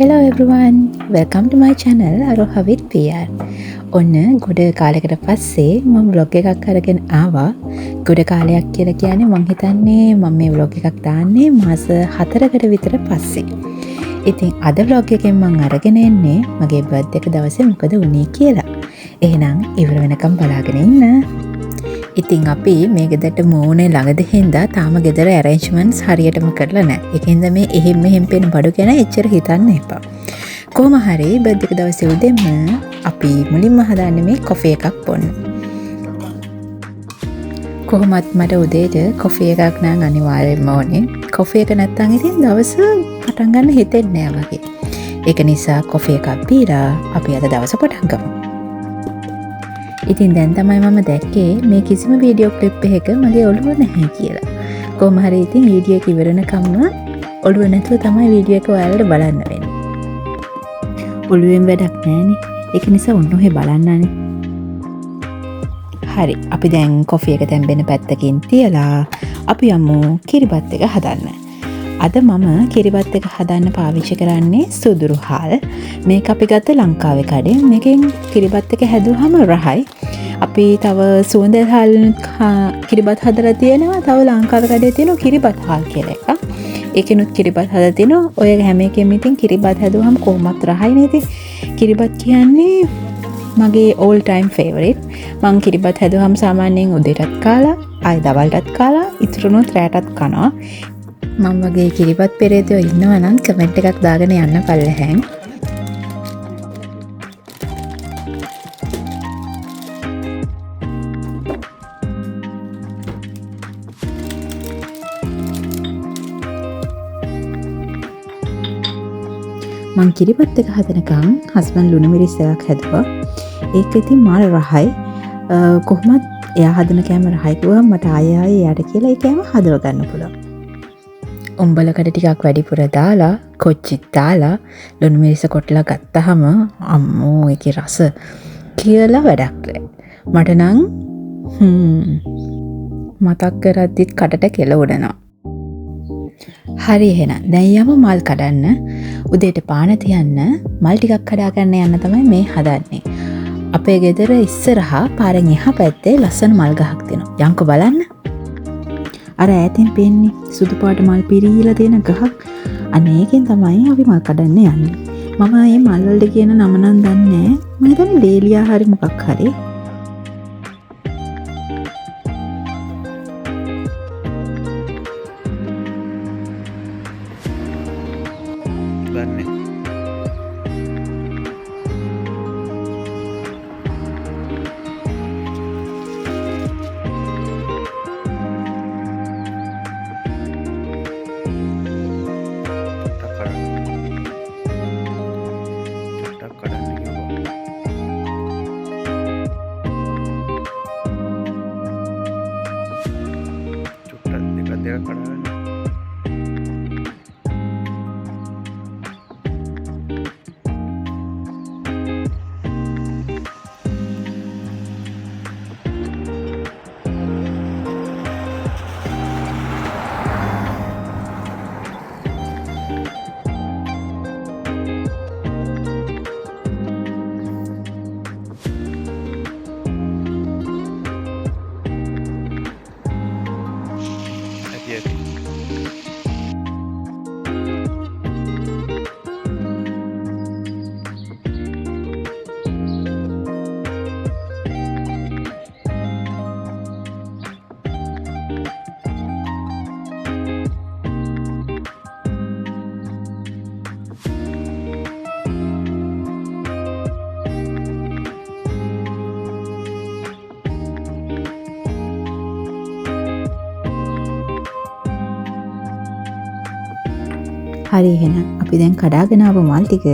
Hello everyone, welcome to my channel Aroha with PR. ඔන්න ගොඩ කාලයකට පස්සේ මම vlog එකක් අරගෙන ආවා. ගොඩ කාලයක් කියලා කියන්නේ මං හිතන්නේ මම මේ vlog එකක් දාන්නේ මාස 4කට විතර පස්සේ. ඉතින් අද vlog එකෙන් මං අරගෙන එන්නේ මගේ birthday එක දවසේ මොකද වුනේ කියලා. එහෙනම් ඉවර වෙනකම් බලාගෙන ඉන්න. ඉතින් අපි මේ ගෙදරට මූණේ ළඟද හින්දා තාම ගෙදර arrangements හරියටම කරලා නැහැ. ඒකින්ද මේ එහෙම් මෙහෙම් පේන බඩු ගැන එච්චර හිතන්න එපා. කොහොම හරි birthday එක දවසේ උදේම අපි මුලින්ම හදාන්නේ මේ coffee එකක් බොන්න. කොහොමත් මට උදේට coffee එකක් නම් අනිවාර්යෙන්ම ඕනේ. coffee එක නැත්තම් ඉතින් දවස පටන් ගන්න හිතෙන්නේ නැහැ වගේ. ඒක නිසා coffee එකක් බීලා අපි අද දවස පටන් ගමු. ඉතින් දැන් තමයි මම දැක්කේ මේ කිසිම වීඩියෝ ක්ලිප් එකක මගේ ඔළුව නැහැ කියලා. කොහොම හරි ඉතින් වීඩියෝ එක ඉවරනකම්ම ඔළුව නැතුව තමයි වීඩියෝ එක ඔයාලට බලන්න වෙන්නේ. ඔළුවෙන් වැඩක් නැහැනේ. ඒක නිසා ඔන්න ඔහෙ බලන්නනේ. හරි. අපි දැන් කොෆි එක තැම්බෙන පැත්තකින් තියලා අපි යමු කිරිබත් එක හදන්න. අද මම කිරිබත් එක හදන්න පාවිච්චි කරන්නේ සුදුරු හාල්. මේක අපි ගත්ත ලංකාවේ කඩෙන්. මේකෙන් කිරිබත් එක හැදුවහම රහයි. අපි තව සුවඳ හාල් කිරිබත් හදලා තියෙනවා. තව ලංකාවේ කඩේ තියෙන කිරිබත් හාල් කියලා එකක්. ඒකෙනුත් කිරිබත් හදලා තිනවා. ඔය හැම එකෙම ඉතින් කිරිබත් හැදුවහම කොහොමත් රහයි නේද? කිරිබත් කියන්නේ මගේ all time favorite. මං කිරිබත් හැදුවහම සාමාන්‍යයෙන් උදේටත් කාලා, ආයි දවල්ටත් කාලා, ඉතුරුනොත් රැටත් කනවා. මම වගේ කිරිබත් පෙරේතයෝ ඉන්නවා නම් කමෙන්ට් එකක් දාගෙන යන්න පල්ලෙහැන්. මං කිරිබත් එක හදනකම් හස්බන්ඩ් ලුණු මිරිස් එකක් හැදුවා. ඒක ඉතින් මාර රහයි. කොහොමත් එයා හදන කෑම රහයි කිව්වම මට ආයෙ එයාට කියලා ඒ කෑම හදව ගන්න පුළුවන්. උඹලකට ටිකක් වැඩිපුර දාලා කොච්චිත් දාලා ලුණු මිරිස් කොටලා ගත්තාම අම්මෝ ඒකේ රස කියලා වැඩක් නැහැ. මට නම් මතක් කරද්දිත් කටට කෙල උඩනවා. හරි එහෙනම් දැන් යමු මල් කඩන්න. උදේට පාන තියන්න මල් ටිකක් කඩා ගන්න යන්න තමයි මේ හදන්නේ. අපේ ගෙදර ඉස්සරහා පාරෙන් එහා පැත්තේ ලස්සන මල් ගහක් තියෙනවා. යන්කෝ බලන්න. අර ඈතින් පේන්නේ සුදු පාට මල් පිරීලා තියෙන ගහක්. අනේකෙන් තමයි අපි මල් කඩන්න යන්නේ. මම මේ මල් වලට කියන නම නම් දන්නේ නැහැ. මම හිතන්නේ ඩේලියා හරි මොකක් හරි. දන්නේ හරි එහෙනම් අපි දැන් කඩාගෙන ආව මල් ටික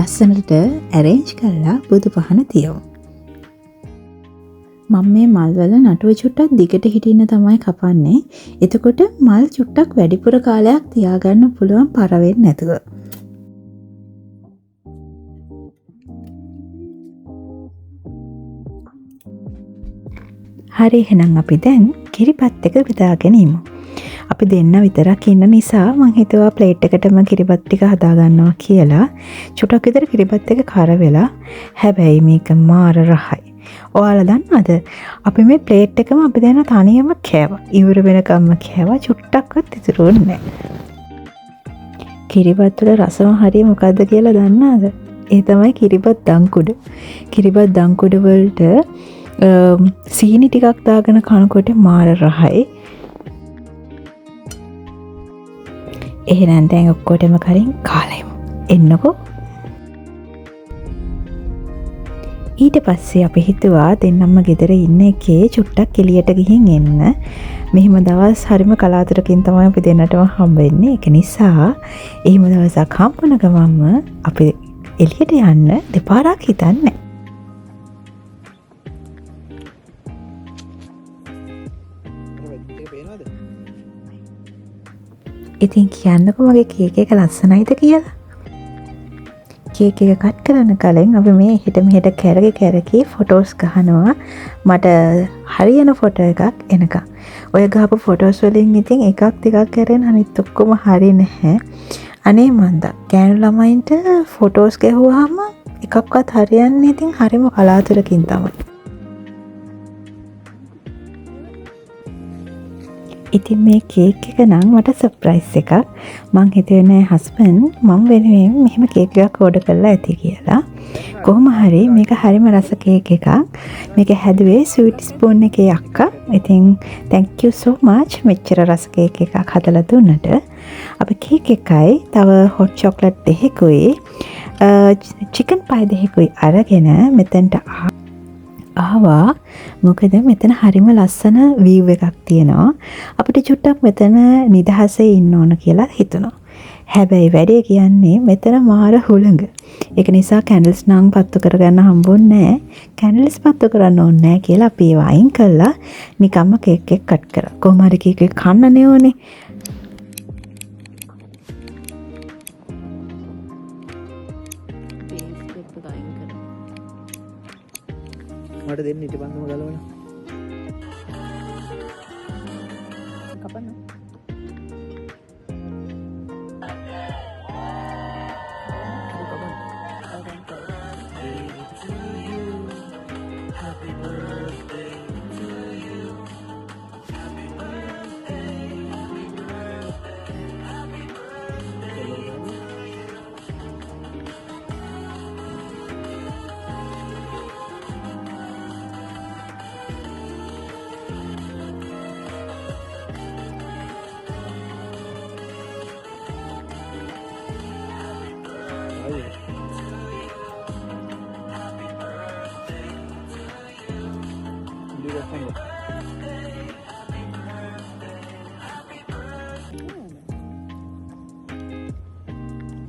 ලස්සනට ඇරේන්ජ් කරලා බුදු පහන තියමු. මම මේ මල් වල නටුව චුට්ටක් දිගට හිටින්න තමයි කපන්නේ. එතකොට මල් චුට්ටක් වැඩිපුර කාලයක් තියාගන්න පුළුවන් පර වෙන්නේ නැතුව. හරි එහෙනම් අපි දැන් කිරිබත් එක බෙදාගෙන ඉමු. අපි දෙන්න විතරක් ඉන්න නිසා මං හිතුවා ප්ලේට් එකටම කිරිබත් ටික හදා ගන්නවා කියලා. චුට්ටක් විතර කිරිබත් එක කර වෙලා. හැබැයි මේක මාර රහයි. ඔයාලා දන්නවද? අපි මේ ප්ලේට් එකම අපි දැන් තනියම කෑවා. ඉවර වෙනකම්ම කෑවා. චුට්ටක්වත් ඉතුරු වෙන්නේ නැහැ. කිරිබත් වල රසම හරිය මොකද්ද කියලා දන්නවද? ඒ තමයි කිරිබත් දංකුඩ. කිරිබත් දංකුඩ වලට සීනි ටිකක් දාගෙන කනකොට මාර රහයි. එහෙනම් දැන් ඔක්කොටම කලින් කාලා යමු. එන්නකෝ. ඊට පස්සේ අපි හිතුවා දෙන්නම්ම ගෙදර ඉන්න එකේ චුට්ටක් එළියට ගිහින් එන්න. මෙහිම දවස් හරිම කලාතුරකින් තමයි අපි දෙන්නටම හම්බෙන්නේ. ඒක නිසා එහෙම දවසක් හම්බුන ගමන්ම අපි එළියට යන්න දෙපාරක් හිතන්නේ. ඉතින් කියන්නකෝ මගේ කේක් එක ලස්සනයිද කියලා. කේක් එක කට් කරන්න කලින් අපි මේ හිට මෙහෙට කැරකි ෆොටෝස් ගහනවා. මට හරියන ෆොටෝ එකක් එනකම්. ඔය ගහපු ෆොටෝස් වලින් ඉතින් එකක් දෙකක් කරගෙන අනිත් ඔක්කොම හරිය නැහැ. අනේ මන්දා ගෑනු ළමයින්ට ෆොටෝස් ගහුවාම එකක්වත් හරියන්නේ ඉතින් හරිම කලාතුරකින් තමයි. ඉතින් මේ කේක් එක නම් මට සර්ප්‍රයිස් එකක්. මං හිතුවේ නෑ හස්බන්ඩ් මම වෙනුවෙන් මෙහෙම කේක් එකක් ඕඩර් කරලා ඇති කියලා. කොහොම හරි මේක හරිම රස කේක් එකක්. මේක හැදුවේ ස්වීට් ස්පූන් එකේ අක්කා. ඉතින් thank you so much මෙච්චර රස කේක් එකක් හදලා දුන්නට. අපි කේක් එකයි තව hot chocolate දෙකකුයි chicken pie දෙකකුයි අරගෙන මෙතනට ආවා. මොකද මෙතන හරිම ලස්සන view එකක් තියෙනවා. අපිට චුට්ටක් මෙතන නිදහසේ ඉන්න ඕන කියලා හිතුණා. හැබැයි වැඩේ කියන්නේ මෙතන මාර හුළඟ. ඒක නිසා කැන්ඩල්ස් නම් පත්තු කරගන්න හම්බුන්නේ නැහැ. කැන්ඩල්ස් පත්තු කරන්න ඕනේ නැහැ කියලා අපි ඒව අයින් කළා. නිකම්ම කේක් එක කට් කරා. කොහොම හරි කේක් එක කන්නනේ ඕනේ. මට දෙන්න ඊට පස්සම ගලවන්න. කපන්න.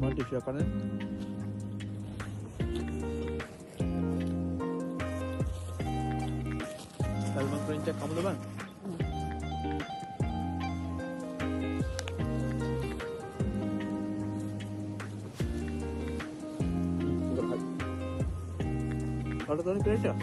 Mau tisu apa nih? Salman Prince kamu tuh bang? Ada tuh nih Prince?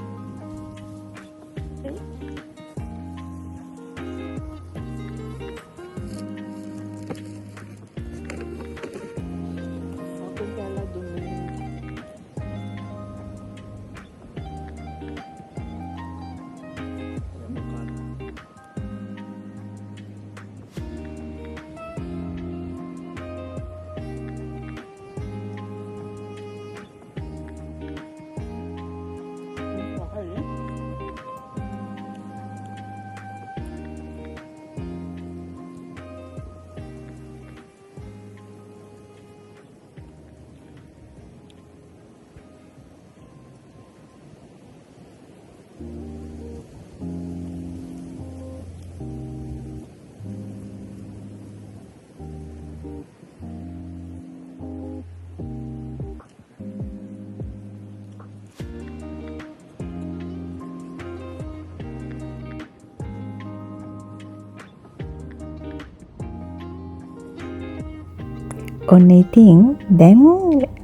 ඔන්න ඉතින් දැන්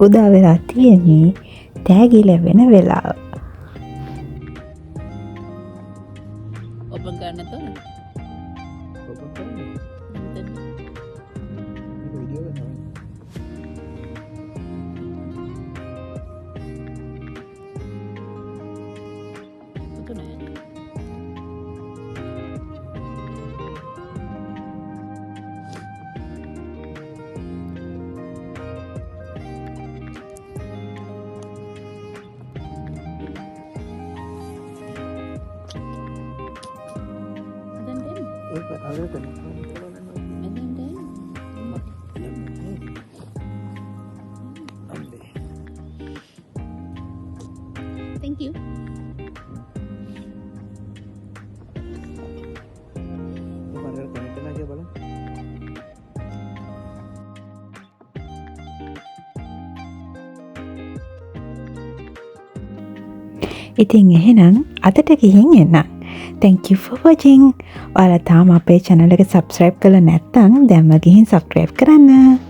උදා වෙලා තියෙන්නේ තෑගි ලැබෙන වෙලාව. ඔපන් කරන්න තොන ඔපන් කරන්නේ. මේක වීඩියෝ එකක් තමයි. ඒක අරකට Thank you. මරකට කනෙක්ට් වෙනා කියලා බලන්න. ඉතින් එහෙනම් අදට ගිහින් එන්න. Thank you for watching. ඔයාලා තාම අපේ channel එක subscribe කරලා නැත්නම් දැන්ම ගිහින් subscribe කරන්න.